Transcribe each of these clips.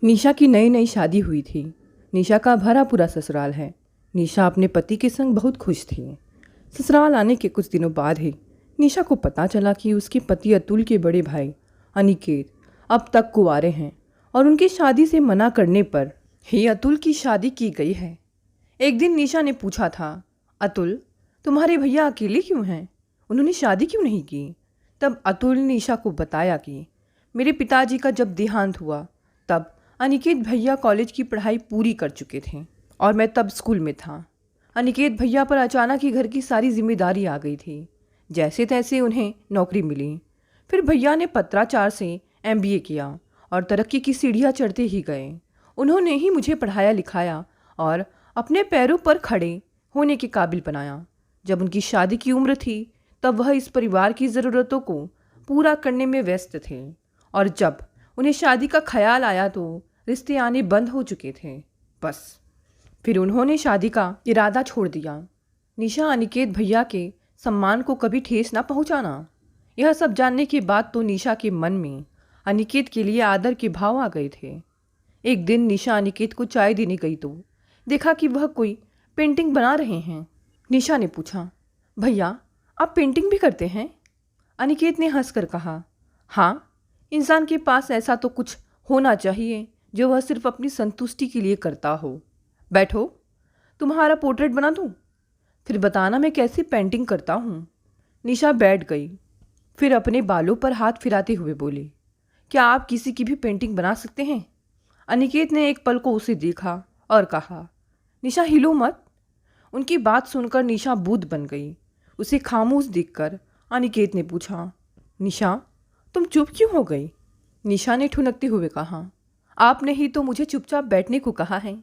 निशा की नई नई शादी हुई थी। निशा का भरा पूरा ससुराल है। निशा अपने पति के संग बहुत खुश थी। ससुराल आने के कुछ दिनों बाद ही निशा को पता चला कि उसके पति अतुल के बड़े भाई अनिकेत अब तक कुंवारे हैं और उनकी शादी से मना करने पर ही अतुल की शादी की गई है। एक दिन निशा ने पूछा था, अतुल तुम्हारे भैया अकेले क्यों हैं? उन्होंने शादी क्यों नहीं की? तब अतुल ने निशा को बताया कि मेरे पिताजी का जब देहांत हुआ तब अनिकेत भैया कॉलेज की पढ़ाई पूरी कर चुके थे और मैं तब स्कूल में था। अनिकेत भैया पर अचानक ही घर की सारी जिम्मेदारी आ गई थी। जैसे तैसे उन्हें नौकरी मिली। फिर भैया ने पत्राचार से एमबीए किया और तरक्की की सीढ़ियाँ चढ़ते ही गए। उन्होंने ही मुझे पढ़ाया लिखाया और अपने पैरों पर खड़े होने के काबिल बनाया। जब उनकी शादी की उम्र थी तब वह इस परिवार की ज़रूरतों को पूरा करने में व्यस्त थे और जब उन्हें शादी का ख्याल आया तो रिश्ते आने बंद हो चुके थे। बस फिर उन्होंने शादी का इरादा छोड़ दिया। निशा अनिकेत भैया के सम्मान को कभी ठेस ना पहुंचाना। यह सब जानने के बाद तो निशा के मन में अनिकेत के लिए आदर के भाव आ गए थे। एक दिन निशा अनिकेत को चाय देने गई तो देखा कि वह कोई पेंटिंग बना रहे हैं। निशा ने पूछा, भैया आप पेंटिंग भी करते हैं? अनिकेत ने हंसकर कहा, हाँ, इंसान के पास ऐसा तो कुछ होना चाहिए जो वह सिर्फ अपनी संतुष्टि के लिए करता हो। बैठो, तुम्हारा पोर्ट्रेट बना दूँ? फिर बताना मैं कैसे पेंटिंग करता हूँ। निशा बैठ गई। फिर अपने बालों पर हाथ फिराते हुए बोली, क्या आप किसी की भी पेंटिंग बना सकते हैं? अनिकेत ने एक पल को उसे देखा और कहा, निशा हिलो मत। उनकी बात सुनकर निशा बूंद बन गई। उसे खामोश देखकर अनिकेत ने पूछा, निशा तुम चुप क्यों हो गई? निशा ने ठुनकते हुए कहा, आपने ही तो मुझे चुपचाप बैठने को कहा है।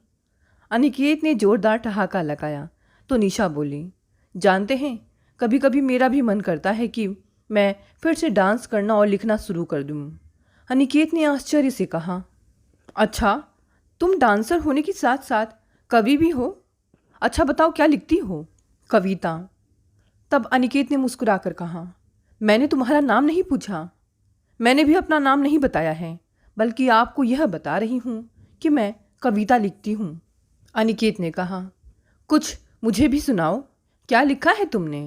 अनिकेत ने जोरदार ठहाका लगाया तो निशा बोली, जानते हैं कभी कभी मेरा भी मन करता है कि मैं फिर से डांस करना और लिखना शुरू कर दूँ। अनिकेत ने आश्चर्य से कहा, अच्छा तुम डांसर होने के साथ साथ कवि भी हो? अच्छा बताओ क्या लिखती हो? कविता। तब अनिकेत ने मुस्कुराकर कहा, मैंने तुम्हारा नाम नहीं पूछा। मैंने भी अपना नाम नहीं बताया है, बल्कि आपको यह बता रही हूँ कि मैं कविता लिखती हूँ। अनिकेत ने कहा, कुछ मुझे भी सुनाओ, क्या लिखा है तुमने?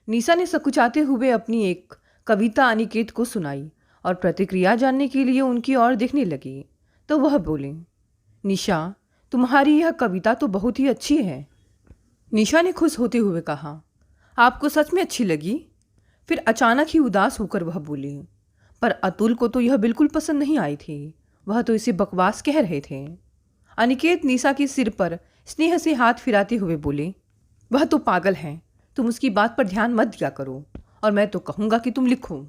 निशा ने सकुचाते हुए अपनी एक कविता अनिकेत को सुनाई और प्रतिक्रिया जानने के लिए उनकी ओर देखने लगी तो वह बोली, निशा तुम्हारी यह कविता तो बहुत ही अच्छी है। निशा ने खुश होते हुए कहा, आपको सच में अच्छी लगी? फिर अचानक ही उदास होकर वह बोली, पर अतुल को तो यह बिल्कुल पसंद नहीं आई थी। वह तो इसे बकवास कह रहे थे। अनिकेत निशा के सिर पर स्नेह से हाथ फिराते हुए बोले, वह तो पागल है, तुम उसकी बात पर ध्यान मत दिया करो और मैं तो कहूँगा कि तुम लिखो।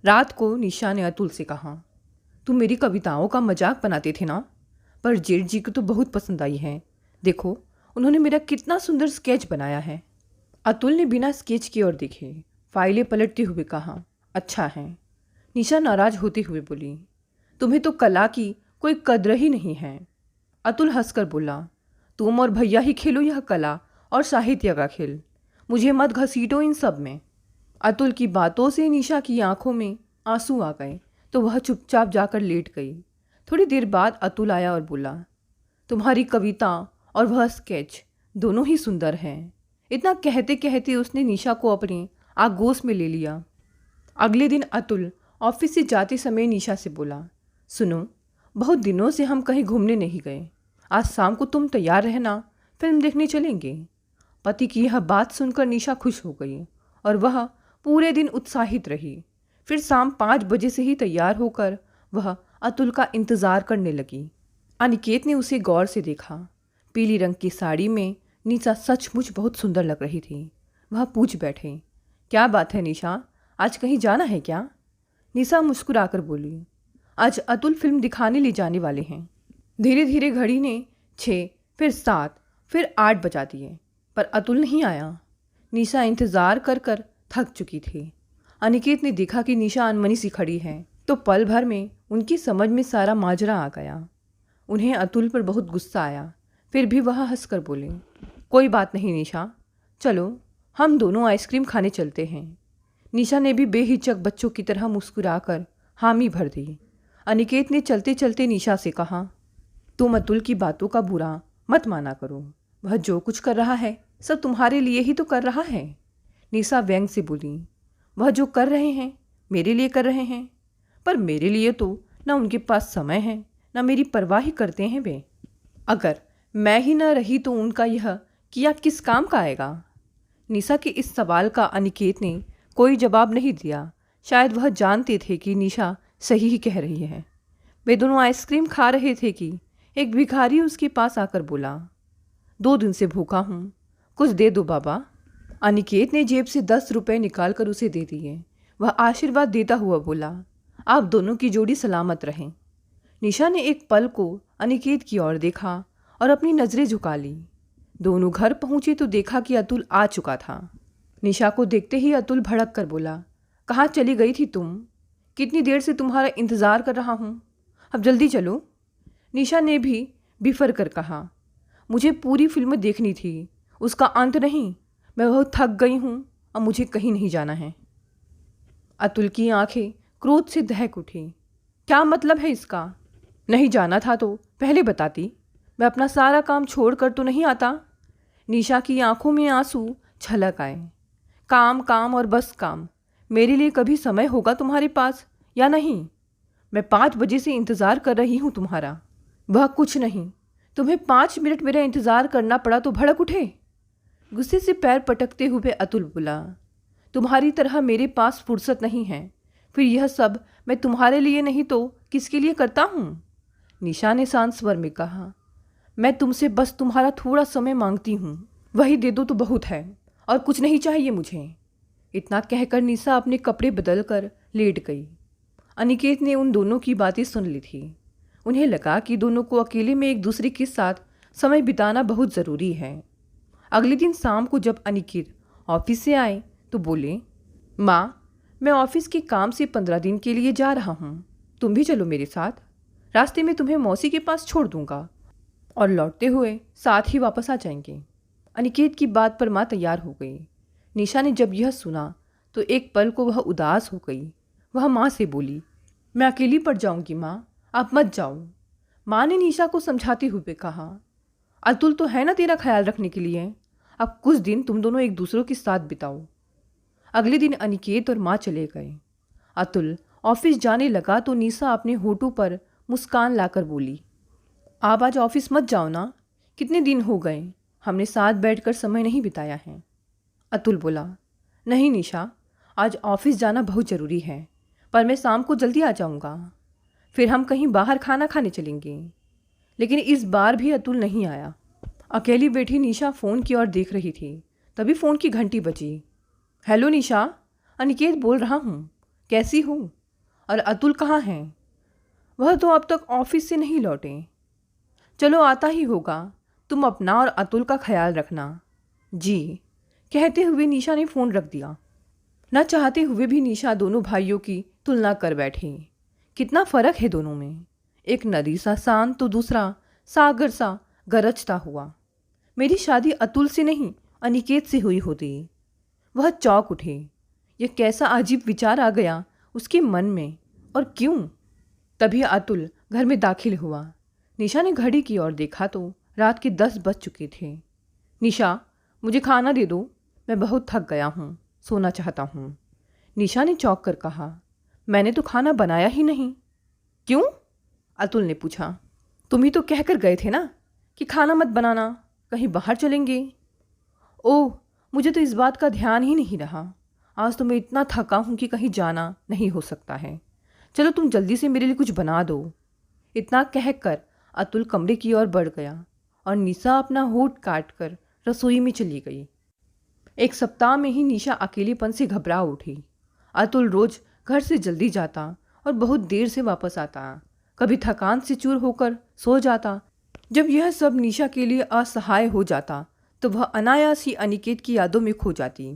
रात को निशा ने अतुल से कहा, तुम मेरी कविताओं का मजाक बनाते थे ना, पर जेठ जी को तो बहुत पसंद आई है। देखो उन्होंने मेरा कितना सुंदर स्केच बनाया है। अतुल ने बिना स्केच की ओर देखे फाइलें पलटते हुए कहा, अच्छा है। निशा नाराज होते हुए बोली, तुम्हें तो कला की कोई कद्र ही नहीं है। अतुल हंसकर बोला, तुम और भैया ही खेलो यह कला और साहित्य का खेल, मुझे मत घसीटो इन सब में। अतुल की बातों से निशा की आंखों में आंसू आ गए तो वह चुपचाप जाकर लेट गई। थोड़ी देर बाद अतुल आया और बोला, तुम्हारी कविता और वह स्केच दोनों ही सुंदर हैं। इतना कहते कहते उसने निशा को अपने आगोश में ले लिया। अगले दिन अतुल ऑफिस से जाते समय निशा से बोला, सुनो बहुत दिनों से हम कहीं घूमने नहीं गए, आज शाम को तुम तैयार रहना, फिल्म देखने चलेंगे। पति की यह बात सुनकर निशा खुश हो गई और वह पूरे दिन उत्साहित रही। फिर शाम 5 बजे से ही तैयार होकर वह अतुल का इंतज़ार करने लगी। अनिकेत ने उसे गौर से देखा। पीली रंग की साड़ी में निशा सचमुच बहुत सुंदर लग रही थी। वह पूछ बैठे, क्या बात है निशा, आज कहीं जाना है क्या? निशा मुस्कुराकर बोली, आज अतुल फिल्म दिखाने ले जाने वाले हैं। धीरे धीरे घड़ी ने 6, फिर 7, फिर 8 बजा दिए, पर अतुल नहीं आया। निशा इंतज़ार कर कर थक चुकी थी। अनिकेत ने देखा कि निशा अनमनी सी खड़ी है तो पल भर में उनकी समझ में सारा माजरा आ गया। उन्हें अतुल पर बहुत गुस्सा आया, फिर भी वह हंसकर बोले, कोई बात नहीं निशा, चलो हम दोनों आइसक्रीम खाने चलते हैं। निशा ने भी बेहिचक बच्चों की तरह मुस्कुराकर हामी भर दी। अनिकेत ने चलते चलते निशा से कहा, तुम अतुल की बातों का बुरा मत माना करो। वह जो कुछ कर रहा है सब तुम्हारे लिए ही तो कर रहा है। निशा व्यंग से बोली, वह जो कर रहे हैं मेरे लिए कर रहे हैं, पर मेरे लिए तो ना उनके पास समय है ना मेरी परवाह ही करते हैं वे। अगर मैं ही न रही तो उनका यह किया किस काम का आएगा। निशा के इस सवाल का अनिकेत ने कोई जवाब नहीं दिया। शायद वह जानते थे कि निशा सही ही कह रही है। वे दोनों आइसक्रीम खा रहे थे कि एक भिखारी उसके पास आकर बोला, 2 दिन से भूखा हूँ, कुछ दे दो बाबा। अनिकेत ने जेब से 10 रुपये निकाल कर उसे दे दिए। वह आशीर्वाद देता हुआ बोला, आप दोनों की जोड़ी सलामत रहें। निशा ने एक पल को अनिकेत की ओर देखा और अपनी नज़रें झुका ली। दोनों घर पहुंचे तो देखा कि अतुल आ चुका था। निशा को देखते ही अतुल भड़क कर बोला, कहाँ चली गई थी तुम? कितनी देर से तुम्हारा इंतज़ार कर रहा हूँ, अब जल्दी चलो। निशा ने भी बिफर कर कहा, मुझे पूरी फिल्म देखनी थी, उसका अंत नहीं। मैं बहुत थक गई हूँ, अब मुझे कहीं नहीं जाना है। अतुल की आंखें क्रोध से दहक उठी। क्या मतलब है इसका? नहीं जाना था तो पहले बताती, मैं अपना सारा काम छोड़ कर तो नहीं आता। निशा की आंखों में आंसू छलक आए। काम काम और बस काम। मेरे लिए कभी समय होगा तुम्हारे पास या नहीं? मैं 5 बजे से इंतज़ार कर रही हूँ तुम्हारा। वह कुछ नहीं, तुम्हें 5 मिनट मेरा इंतज़ार करना पड़ा तो भड़क उठे। गुस्से से पैर पटकते हुए अतुल बोला, तुम्हारी तरह मेरे पास फुर्सत नहीं है, फिर यह सब मैं तुम्हारे लिए नहीं तो किसके लिए करता हूँ? निशा ने शांत स्वर में कहा, मैं तुमसे बस तुम्हारा थोड़ा समय मांगती हूँ, वही दे दो तो बहुत है, और कुछ नहीं चाहिए मुझे। इतना कहकर निशा अपने कपड़े बदल कर लेट गई। अनिकेत ने उन दोनों की बातें सुन ली थी। उन्हें लगा कि दोनों को अकेले में एक दूसरे के साथ समय बिताना बहुत ज़रूरी है। अगले दिन शाम को जब अनिकेत ऑफिस से आए तो बोले, माँ, मैं ऑफिस के काम से 15 दिन के लिए जा रहा हूँ, तुम भी चलो मेरे साथ। रास्ते में तुम्हें मौसी के पास छोड़ दूंगा और लौटते हुए साथ ही वापस आ जाएंगे। अनिकेत की बात पर माँ तैयार हो गई। निशा ने जब यह सुना तो एक पल को वह उदास हो गई। वह माँ से बोली, मैं अकेली पड़ जाऊंगी माँ, आप मत जाओ। माँ ने निशा को समझाते हुए कहा, अतुल तो है ना तेरा ख्याल रखने के लिए, अब कुछ दिन तुम दोनों एक दूसरों के साथ बिताओ। अगले दिन अनिकेत और माँ चले गए। अतुल ऑफिस जाने लगा तो निशा अपने होठों पर मुस्कान लाकर बोली, आप आज ऑफिस मत जाओ ना, कितने दिन हो गए हमने साथ बैठकर समय नहीं बिताया है। अतुल बोला, नहीं निशा, आज ऑफिस जाना बहुत ज़रूरी है, पर मैं शाम को जल्दी आ जाऊंगा, फिर हम कहीं बाहर खाना खाने चलेंगे। लेकिन इस बार भी अतुल नहीं आया। अकेली बैठी निशा फ़ोन की ओर देख रही थी, तभी फ़ोन की घंटी बजी। हेलो निशा, अनिकेत बोल रहा हूँ, कैसी हो? और अतुल कहाँ हैं? वह तो अब तक ऑफिस से नहीं लौटे। चलो आता ही होगा, तुम अपना और अतुल का ख्याल रखना। जी, कहते हुए निशा ने फ़ोन रख दिया। न चाहते हुए भी निशा दोनों भाइयों की तुलना कर बैठी। कितना फ़र्क है दोनों में, एक नदी सा शांत तो दूसरा सागर सा गरजता हुआ। मेरी शादी अतुल से नहीं अनिकेत से हुई होती। वह चौंक उठे। यह कैसा अजीब विचार आ गया उसके मन में, और क्यों? तभी अतुल घर में दाखिल हुआ। निशा ने घड़ी की ओर देखा तो रात के 10 बज चुके थे। निशा, मुझे खाना दे दो, मैं बहुत थक गया हूँ, सोना चाहता हूँ। निशा ने चौंक कर कहा, मैंने तो खाना बनाया ही नहीं। क्यों? अतुल ने पूछा। तुम ही तो कह कर गए थे ना कि खाना मत बनाना, कहीं बाहर चलेंगे। ओह, मुझे तो इस बात का ध्यान ही नहीं रहा। आज तो मैं इतना थका हूँ कि कहीं जाना नहीं हो सकता है। चलो तुम जल्दी से मेरे लिए कुछ बना दो। इतना कहकर अतुल कमरे की ओर बढ़ गया और निशा अपना होठ काट कर रसोई में चली गई। एक सप्ताह में ही निशा अकेलेपन से घबरा उठी। अतुल रोज घर से जल्दी जाता और बहुत देर से वापस आता। कभी थकान से चूर होकर सो जाता। जब यह सब निशा के लिए असहाय हो जाता तो वह अनायास ही अनिकेत की यादों में खो जाती।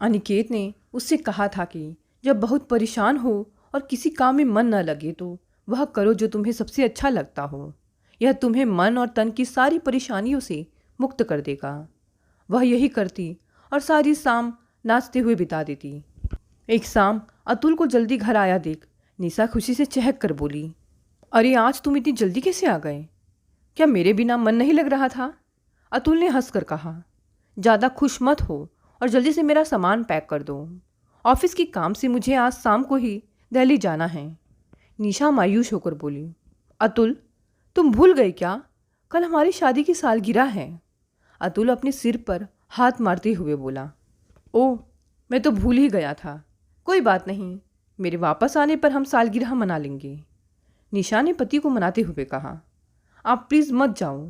अनिकेत ने उससे कहा था कि जब बहुत परेशान हो और किसी काम में मन न लगे तो वह करो जो तुम्हें सबसे अच्छा लगता हो। यह तुम्हें मन और तन की सारी परेशानियों से मुक्त कर देगा। वह यही करती और सारी शाम नाचते हुए बिता देती। एक शाम अतुल को जल्दी घर आया देख निशा खुशी से चहक कर बोली, अरे आज तुम इतनी जल्दी कैसे आ गए? क्या मेरे बिना मन नहीं लग रहा था? अतुल ने हंसकर कहा, ज़्यादा खुश मत हो और जल्दी से मेरा सामान पैक कर दो। ऑफिस की काम से मुझे आज शाम को ही दिल्ली जाना है। निशा मायूस होकर बोली, अतुल तुम भूल गए क्या? कल हमारी शादी की सालगिरह है। अतुल अपने सिर पर हाथ मारते हुए बोला, ओह मैं तो भूल ही गया था। कोई बात नहीं, मेरे वापस आने पर हम सालगिरह मना लेंगे। निशा ने पति को मनाते हुए कहा, आप प्लीज़ मत जाओ,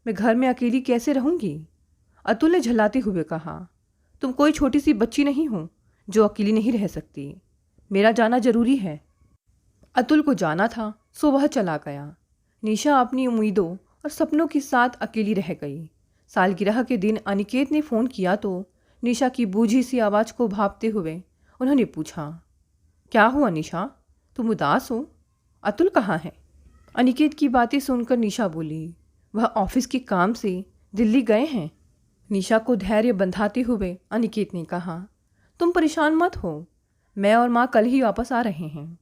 मैं घर में अकेली कैसे रहूँगी? अतुल ने झल्लाते हुए कहा, तुम कोई छोटी सी बच्ची नहीं हो जो अकेली नहीं रह सकती। मेरा जाना जरूरी है। अतुल को जाना था सो वह चला गया। निशा अपनी उम्मीदों और सपनों के साथ अकेली रह गई। सालगिरह के दिन अनिकेत ने फ़ोन किया तो निशा की बूझी सी आवाज़ को भांपते हुए उन्होंने पूछा, क्या हुआ निशा, तुम उदास हो? अतुल कहाँ है? अनिकेत की बातें सुनकर निशा बोली, वह ऑफिस के काम से दिल्ली गए हैं। निशा को धैर्य बंधाते हुए अनिकेत ने कहा, तुम परेशान मत हो, मैं और माँ कल ही वापस आ रहे हैं।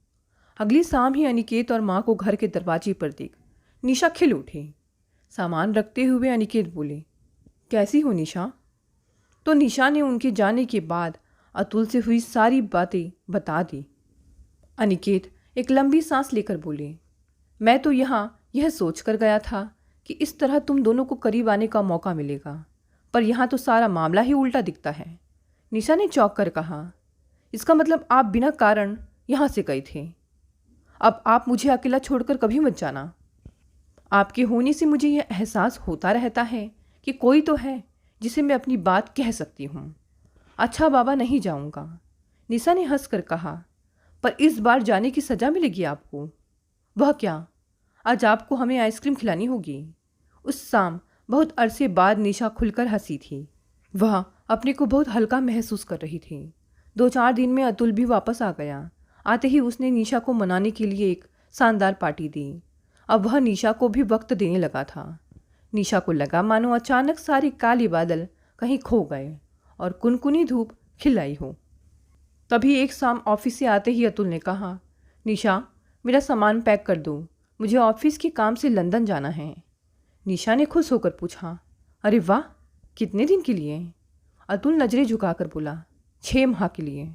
अगली शाम ही अनिकेत और माँ को घर के दरवाजे पर देख निशा खिल उठी। सामान रखते हुए अनिकेत बोले, कैसी हो निशा? तो निशा ने उनके जाने के बाद अतुल से हुई सारी बातें बता दी। अनिकेत एक लंबी सांस लेकर बोले, मैं तो यहाँ यह सोचकर गया था कि इस तरह तुम दोनों को करीब आने का मौका मिलेगा, पर यहाँ तो सारा मामला ही उल्टा दिखता है। निशा ने चौंक कर कहा, इसका मतलब आप बिना कारण यहाँ से गए थे। अब आप मुझे अकेला छोड़कर कभी मत जाना। आपके होने से मुझे यह एहसास होता रहता है कि कोई तो है जिसे मैं अपनी बात कह सकती हूँ। अच्छा बाबा, नहीं जाऊँगा। निशा ने हंसकर कहा, पर इस बार जाने की सज़ा मिलेगी आपको। वह क्या? आज आपको हमें आइसक्रीम खिलानी होगी। उस शाम बहुत अरसे बाद निशा खुलकर हंसी थी। वह अपने को बहुत हल्का महसूस कर रही थी। 2-4 दिन में अतुल भी वापस आ गया। आते ही उसने निशा को मनाने के लिए एक शानदार पार्टी दी। अब वह निशा को भी वक्त देने लगा था। निशा को लगा मानो अचानक सारे काले बादल कहीं खो गए और कुनकुनी धूप खिल आई हो। तभी एक शाम ऑफिस से आते ही अतुल ने कहा, निशा मेरा सामान पैक कर दो, मुझे ऑफिस के काम से लंदन जाना है। निशा ने खुश होकर पूछा, अरे वाह, कितने दिन के लिए? अतुल नज़रें झुकाकर बोला, 6 माह के लिए।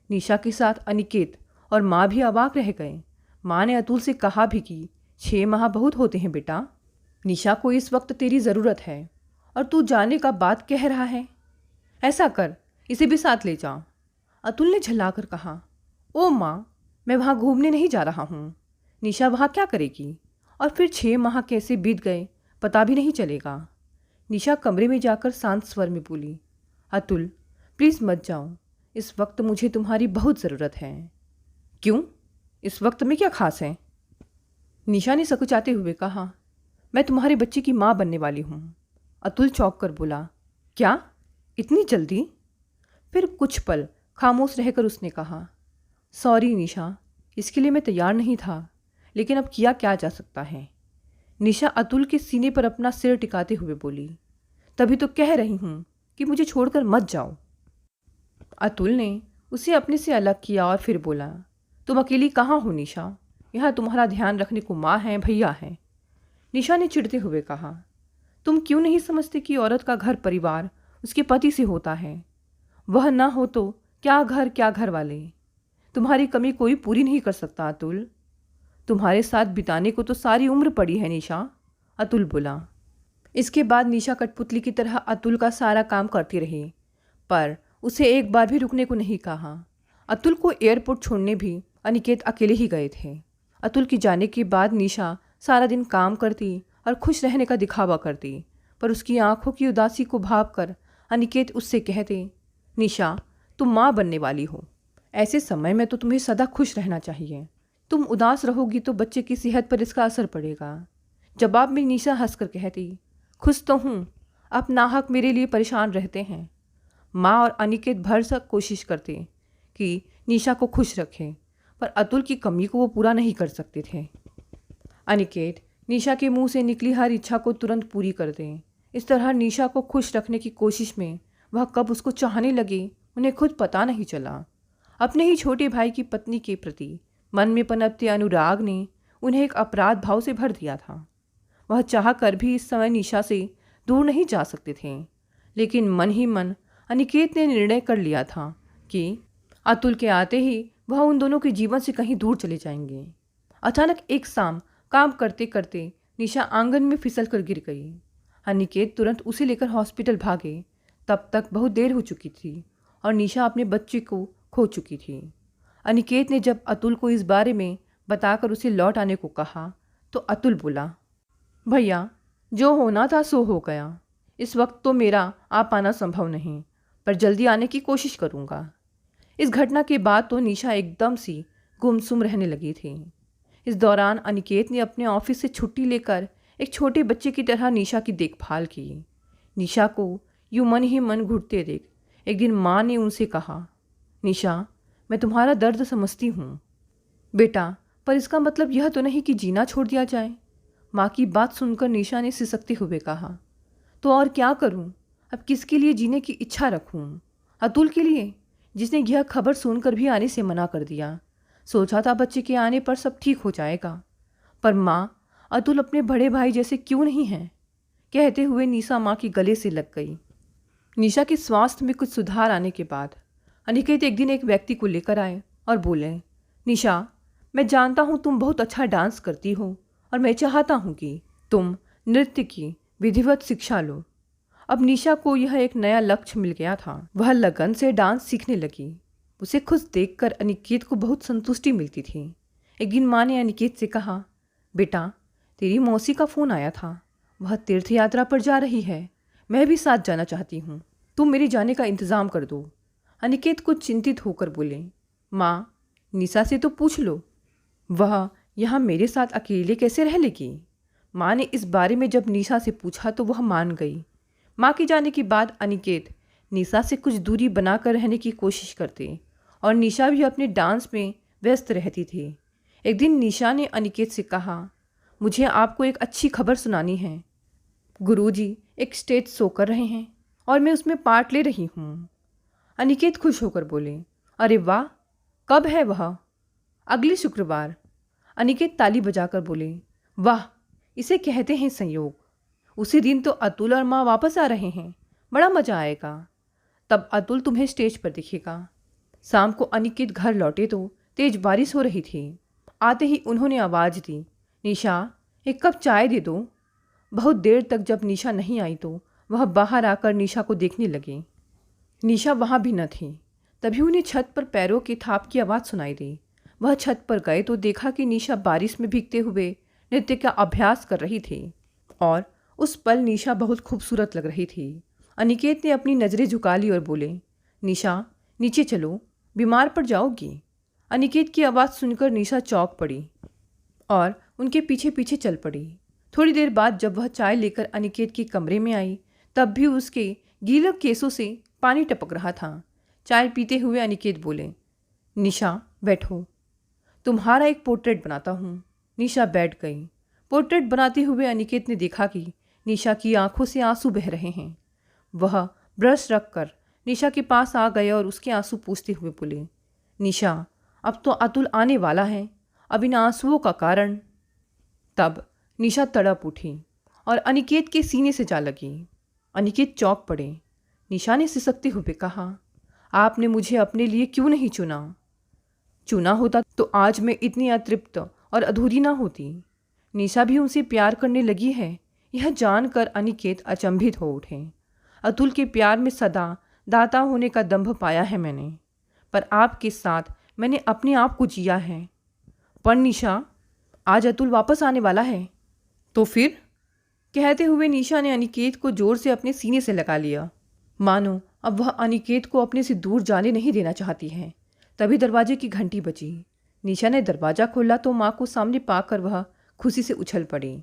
निशा के साथ अनिकेत और माँ भी अवाक रह गए। माँ ने अतुल से कहा भी कि 6 माह बहुत होते हैं बेटा, निशा को इस वक्त तेरी ज़रूरत है और तू जाने का बात कह रहा है। ऐसा कर, इसे भी साथ ले जा। अतुल ने झल्लाकर कहा, ओ माँ, मैं वहाँ घूमने नहीं जा रहा हूँ। निशा वहाँ क्या करेगी? और फिर 6 माह कैसे बीत गए पता भी नहीं चलेगा। निशा कमरे में जाकर शांत स्वर में बोली, अतुल प्लीज़ मत जाओ, इस वक्त मुझे तुम्हारी बहुत ज़रूरत है। क्यों? इस वक्त में क्या खास है? निशा ने सकुचाते हुए कहा, मैं तुम्हारे बच्चे की माँ बनने वाली हूँ। अतुल चौंक कर बोला, क्या? इतनी जल्दी? फिर कुछ पल खामोश रहकर उसने कहा, सॉरी निशा, इसके लिए मैं तैयार नहीं था, लेकिन अब किया क्या जा सकता है। निशा अतुल के सीने पर अपना सिर टिकाते हुए बोली, तभी तो कह रही हूँ कि मुझे छोड़कर मत जाओ। अतुल ने उसे अपने से अलग किया और फिर बोला, तुम अकेली कहाँ हो निशा? यहाँ तुम्हारा ध्यान रखने को माँ है, भैया है। निशा ने चिढ़ते हुए कहा, तुम क्यों नहीं समझते कि औरत का घर परिवार उसके पति से होता है। वह ना हो तो क्या घर क्या घर वाले। तुम्हारी कमी कोई पूरी नहीं कर सकता अतुल। तुम्हारे साथ बिताने को तो सारी उम्र पड़ी है निशा, अतुल बोला। इसके बाद निशा कठपुतली की तरह अतुल का सारा काम करती रही, पर उसे एक बार भी रुकने को नहीं कहा। अतुल को एयरपोर्ट छोड़ने भी अनिकेत अकेले ही गए थे। अतुल के जाने के बाद निशा सारा दिन काम करती और खुश रहने का दिखावा करती, पर उसकी आंखों की उदासी को भांपकर अनिकेत उससे कहते, निशा तुम माँ बनने वाली हो, ऐसे समय में तो तुम्हें सदा खुश रहना चाहिए। तुम उदास रहोगी तो बच्चे की सेहत पर इसका असर पड़ेगा। जवाब में निशा हंसकर कहती, खुश तो हूँ, अब नाहक मेरे लिए परेशान रहते हैं। माँ और अनिकेत भरसक कोशिश करते कि निशा को खुश रखें, पर अतुल की कमी को वो पूरा नहीं कर सकते थे। अनिकेत निशा के मुंह से निकली हर इच्छा को तुरंत पूरी कर दें। इस तरह निशा को खुश रखने की कोशिश में वह कब उसको चाहने लगे उन्हें खुद पता नहीं चला। अपने ही छोटे भाई की पत्नी के प्रति मन में पनपते अनुराग ने उन्हें एक अपराध भाव से भर दिया था। वह चाह कर भी इस समय निशा से दूर नहीं जा सकते थे, लेकिन मन ही मन अनिकेत ने निर्णय कर लिया था कि अतुल के आते ही वह उन दोनों के जीवन से कहीं दूर चले जाएंगे। अचानक एक शाम काम करते करते निशा आंगन में फिसल कर गिर गई। अनिकेत तुरंत उसे लेकर हॉस्पिटल भागे। तब तक बहुत देर हो चुकी थी और निशा अपने बच्चे को खो चुकी थी। अनिकेत ने जब अतुल को इस बारे में बताकर उसे लौट आने को कहा तो अतुल बोला, भैया जो होना था सो हो गया। इस वक्त तो मेरा आ पाना संभव नहीं, पर जल्दी आने की कोशिश करूँगा। इस घटना के बाद तो निशा एकदम सी गुमसुम रहने लगी थी। इस दौरान अनिकेत ने अपने ऑफिस से छुट्टी लेकर एक छोटे बच्चे की तरह निशा की देखभाल की। निशा को यूं मन ही मन घुटते देख एक दिन माँ ने उनसे कहा, निशा मैं तुम्हारा दर्द समझती हूँ बेटा, पर इसका मतलब यह तो नहीं कि जीना छोड़ दिया जाए। माँ की बात सुनकर निशा ने सिसकते हुए कहा, तो और क्या करूँ, अब किसके लिए जीने की इच्छा रखूँ? अतुल के लिए, जिसने यह खबर सुनकर भी आने से मना कर दिया। सोचा था बच्चे के आने पर सब ठीक हो जाएगा, पर माँ अतुल अपने बड़े भाई जैसे क्यों नहीं हैं? कहते हुए निशा माँ के गले से लग गई। निशा के स्वास्थ्य में कुछ सुधार आने के बाद अनिकेत एक दिन एक व्यक्ति को लेकर आए और बोले, निशा मैं जानता हूँ तुम बहुत अच्छा डांस करती हो और मैं चाहता हूँ कि तुम नृत्य की विधिवत शिक्षा लो। अब निशा को यह एक नया लक्ष्य मिल गया था। वह लगन से डांस सीखने लगी। उसे खुश देखकर अनिकेत को बहुत संतुष्टि मिलती थी। एक दिन माँ ने अनिकेत से कहा, बेटा तेरी मौसी का फ़ोन आया था, वह तीर्थ यात्रा पर जा रही है, मैं भी साथ जाना चाहती हूँ, तुम मेरे जाने का इंतज़ाम कर दो। अनिकेत कुछ चिंतित होकर बोले, माँ निशा से तो पूछ लो, वह यहाँ मेरे साथ अकेले कैसे रह लेगी? माँ ने इस बारे में जब निशा से पूछा तो वह मान गई। माँ के जाने के बाद अनिकेत निशा से कुछ दूरी बनाकर रहने की कोशिश करते और निशा भी अपने डांस में व्यस्त रहती थी। एक दिन निशा ने अनिकेत से कहा, मुझे आपको एक अच्छी खबर सुनानी है। गुरुजी एक स्टेज शो कर रहे हैं और मैं उसमें पार्ट ले रही हूँ। अनिकेत खुश होकर बोले, अरे वाह, कब है वह? अगले शुक्रवार। अनिकेत ताली बजाकर बोले, वाह, इसे कहते हैं संयोग। उसी दिन तो अतुल और माँ वापस आ रहे हैं, बड़ा मज़ा आएगा। तब अतुल तुम्हें स्टेज पर दिखेगा। शाम को अनिकेत घर लौटे तो तेज बारिश हो रही थी। आते ही उन्होंने आवाज़ दी, निशा एक कप चाय दे दो। बहुत देर तक जब निशा नहीं आई तो वह बाहर आकर निशा को देखने लगे। निशा वहाँ भी न थी। तभी उन्हें छत पर पैरों की थाप की आवाज़ सुनाई दी। वह छत पर गए तो देखा कि निशा बारिश में भीगते हुए नृत्य का अभ्यास कर रही थी और उस पल निशा बहुत खूबसूरत लग रही थी। अनिकेत ने अपनी नज़रें झुका ली और बोले, निशा नीचे चलो, बीमार पड़ जाओगी। अनिकेत की आवाज़ सुनकर निशा चौंक पड़ी और उनके पीछे पीछे चल पड़ी। थोड़ी देर बाद जब वह चाय लेकर अनिकेत के कमरे में आई तब भी उसके गीले केसों से पानी टपक रहा था। चाय पीते हुए अनिकेत बोले, निशा बैठो, तुम्हारा एक पोर्ट्रेट बनाता हूँ। निशा बैठ गई। पोर्ट्रेट बनाते हुए अनिकेत ने देखा कि निशा की आंखों से आंसू बह रहे हैं। वह ब्रश रखकर निशा के पास आ गए और उसके आंसू पूछते हुए बोले, निशा अब तो अतुल आने वाला है, अब इन आंसुओं का कारण? तब निशा तड़प उठी और अनिकेत के सीने से जा लगी। अनिकेत चौंक पड़े। निशा ने सिसकते हुए कहा, आपने मुझे अपने लिए क्यों नहीं चुना? चुना होता तो आज मैं इतनी अतृप्त और अधूरी ना होती। निशा भी उनसे प्यार करने लगी है, यह जानकर अनिकेत अचंभित हो उठे। अतुल के प्यार में सदा दाता होने का दंभ पाया है मैंने, पर आपके साथ मैंने अपने आप को जिया है। पर निशा आज अतुल वापस आने वाला है, तो फिर? कहते हुए निशा ने अनिकेत को जोर से अपने सीने से लगा लिया, मानो अब वह अनिकेत को अपने से दूर जाने नहीं देना चाहती है। तभी दरवाजे की घंटी बजी। निशा ने दरवाज़ा खोला तो माँ को सामने पाकर वह खुशी से उछल पड़ी।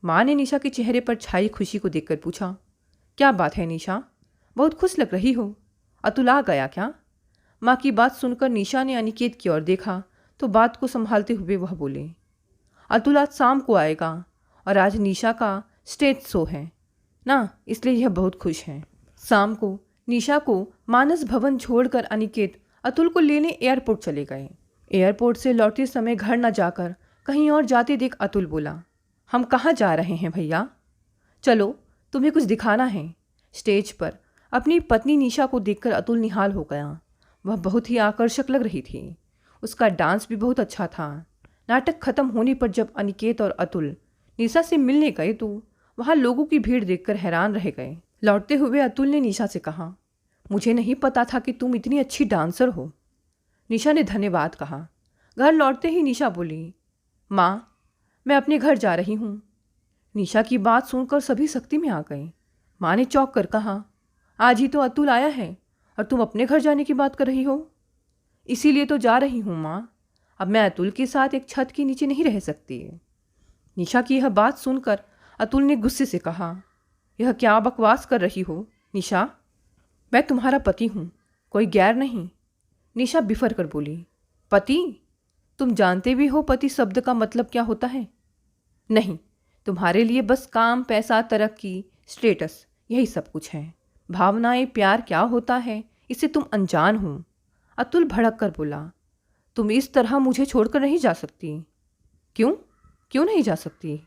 माँ ने निशा के चेहरे पर छाई खुशी को देखकर पूछा, क्या बात है निशा, बहुत खुश लग रही हो, अतुल आ गया क्या? माँ की बात सुनकर निशा ने अनिकेत की ओर देखा तो बात को संभालते हुए वह बोले, अतुल आज शाम को आएगा और आज निशा का स्टेज शो है ना, इसलिए यह बहुत खुश है। शाम को निशा को मानस भवन छोड़कर अनिकेत अतुल को लेने एयरपोर्ट चले गए। एयरपोर्ट से लौटते समय घर न जाकर कहीं और जाते देख अतुल बोला, हम कहाँ जा रहे हैं भैया? चलो तुम्हें कुछ दिखाना है। स्टेज पर अपनी पत्नी निशा को देखकर अतुल निहाल हो गया। वह बहुत ही आकर्षक लग रही थी। उसका डांस भी बहुत अच्छा था। नाटक खत्म होने पर जब अनिकेत और अतुल निशा से मिलने गए तो वहाँ लोगों की भीड़ देखकर हैरान रह गए। लौटते हुए अतुल ने निशा से कहा, मुझे नहीं पता था कि तुम इतनी अच्छी डांसर हो। निशा ने धन्यवाद कहा। घर लौटते ही निशा बोली, माँ मैं अपने घर जा रही हूँ। निशा की बात सुनकर सभी सख्ती में आ गए। माँ ने चौंक कर कहा, आज ही तो अतुल आया है और तुम अपने घर जाने की बात कर रही हो? इसीलिए तो जा रही हूँ माँ, अब मैं अतुल के साथ एक छत के नीचे नहीं रह सकती। निशा की यह बात सुनकर अतुल ने गुस्से से कहा, यह क्या बकवास कर रही हो निशा? मैं तुम्हारा पति हूँ, कोई गैर नहीं। निशा बिफर कर बोली, पति? तुम जानते भी हो पति शब्द का मतलब क्या होता है? नहीं, तुम्हारे लिए बस काम, पैसा, तरक्की, स्टेटस यही सब कुछ है। भावनाएं, प्यार क्या होता है इससे तुम अनजान हो। अतुल भड़क कर बोला, तुम इस तरह मुझे छोड़कर नहीं जा सकती। क्यों? क्यों नहीं जा सकती?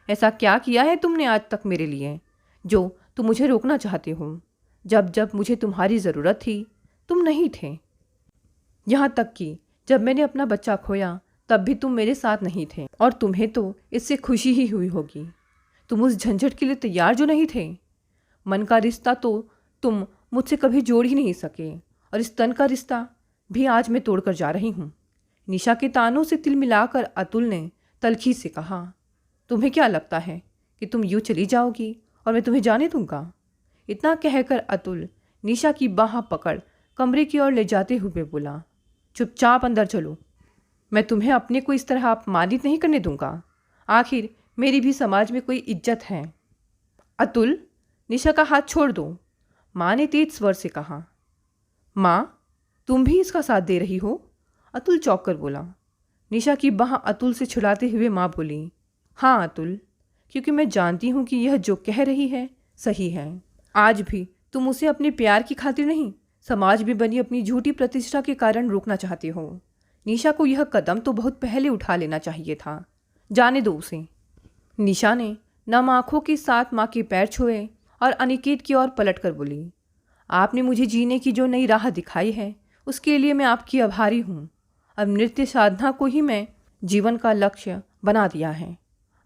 ऐसा क्या किया है तुमने आज तक मेरे लिए जो तुम मुझे रोकना चाहते हो? जब जब मुझे तुम्हारी ज़रूरत थी तुम नहीं थे। यहाँ तक कि जब मैंने अपना बच्चा खोया तब भी तुम मेरे साथ नहीं थे। और तुम्हें तो इससे खुशी ही हुई होगी। तुम उस झंझट के लिए तैयार जो नहीं थे। मन का रिश्ता तो तुम मुझसे कभी जोड़ ही नहीं सके और इस तन का रिश्ता भी आज मैं तोड़कर जा रही हूँ। निशा के तानों से तिल मिलाकर अतुल ने तलखी से कहा, तुम्हें क्या लगता है कि तुम यूँ चली जाओगी और मैं तुम्हें जाने दूंगा? इतना कहकर अतुल निशा की बाह पकड़ कमरे की ओर ले जाते हुए बोला, चुपचाप अंदर चलो। मैं तुम्हें अपने को इस तरह अपमानित नहीं करने दूंगा। आखिर मेरी भी समाज में कोई इज्जत है। अतुल, निशा का हाथ छोड़ दो, माँ ने तेज स्वर से कहा। माँ, तुम भी इसका साथ दे रही हो? अतुल चौंक कर बोला। निशा की बाह अतुल से छुड़ाते हुए माँ बोली, हाँ अतुल, क्योंकि मैं जानती हूँ कि यह जो कह रही है सही है। आज भी तुम उसे अपने प्यार की खातिर नहीं, समाज में बनी अपनी झूठी प्रतिष्ठा के कारण रोकना चाहते हो। निशा को यह कदम तो बहुत पहले उठा लेना चाहिए था। जाने दो उसे। निशा ने नम आंखों के साथ माँ के पैर छुए और अनिकेत की ओर पलट कर बोली, आपने मुझे जीने की जो नई राह दिखाई है उसके लिए मैं आपकी आभारी हूँ। अब नृत्य साधना को ही मैं जीवन का लक्ष्य बना दिया है।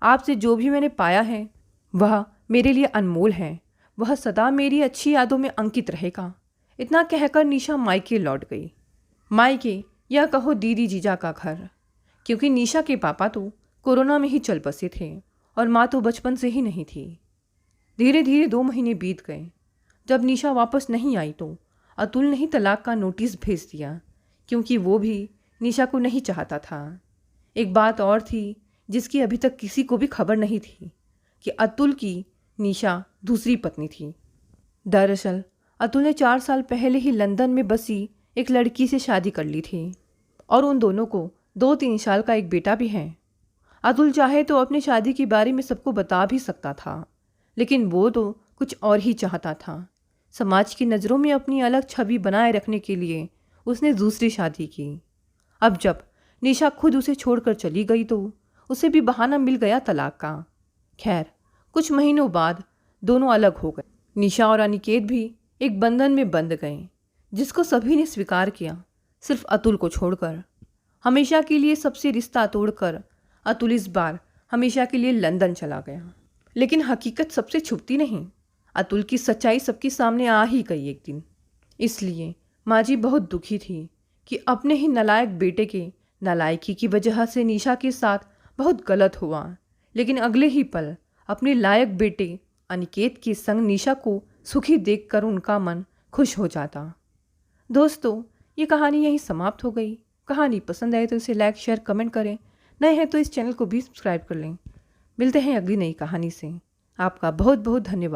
आपसे जो भी मैंने पाया है वह मेरे लिए अनमोल है। वह सदा मेरी अच्छी यादों में अंकित रहेगा। इतना कहकर निशा मायके लौट गई। मायके या कहो दीदी जीजा का घर, क्योंकि निशा के पापा तो कोरोना में ही चल बसे थे और माँ तो बचपन से ही नहीं थी। धीरे धीरे 2 महीने बीत गए। जब निशा वापस नहीं आई तो अतुल ने ही तलाक का नोटिस भेज दिया, क्योंकि वो भी निशा को नहीं चाहता था। एक बात और थी जिसकी अभी तक किसी को भी खबर नहीं थी कि अतुल की निशा दूसरी पत्नी थी। दरअसल अतुल ने 4 साल पहले ही लंदन में बसी एक लड़की से शादी कर ली थी और उन दोनों को 2-3 साल का एक बेटा भी है। अतुल चाहे तो अपनी शादी के बारे में सबको बता भी सकता था, लेकिन वो तो कुछ और ही चाहता था। समाज की नज़रों में अपनी अलग छवि बनाए रखने के लिए उसने दूसरी शादी की। अब जब निशा खुद उसे छोड़कर चली गई तो उसे भी बहाना मिल गया तलाक का। खैर, कुछ महीनों बाद दोनों अलग हो गए। निशा और अनिकेत भी एक बंधन में बंध गए, जिसको सभी ने स्वीकार किया, सिर्फ अतुल को छोड़कर। हमेशा के लिए सबसे रिश्ता तोड़कर अतुल इस बार हमेशा के लिए लंदन चला गया। लेकिन हकीकत सबसे छुपती नहीं। अतुल की सच्चाई सबके सामने आ ही गई एक दिन। इसलिए माँ जी बहुत दुखी थी कि अपने ही नालायक बेटे के नालायकी की वजह से निशा के साथ बहुत गलत हुआ। लेकिन अगले ही पल अपने लायक बेटे अनिकेत के संग निशा को सुखी देखकर उनका मन खुश हो जाता। दोस्तों, ये कहानी यहीं समाप्त हो गई। कहानी पसंद आए तो इसे लाइक, शेयर, कमेंट करें। नए हैं तो इस चैनल को भी सब्सक्राइब कर लें। मिलते हैं अगली नई कहानी से। आपका बहुत बहुत धन्यवाद।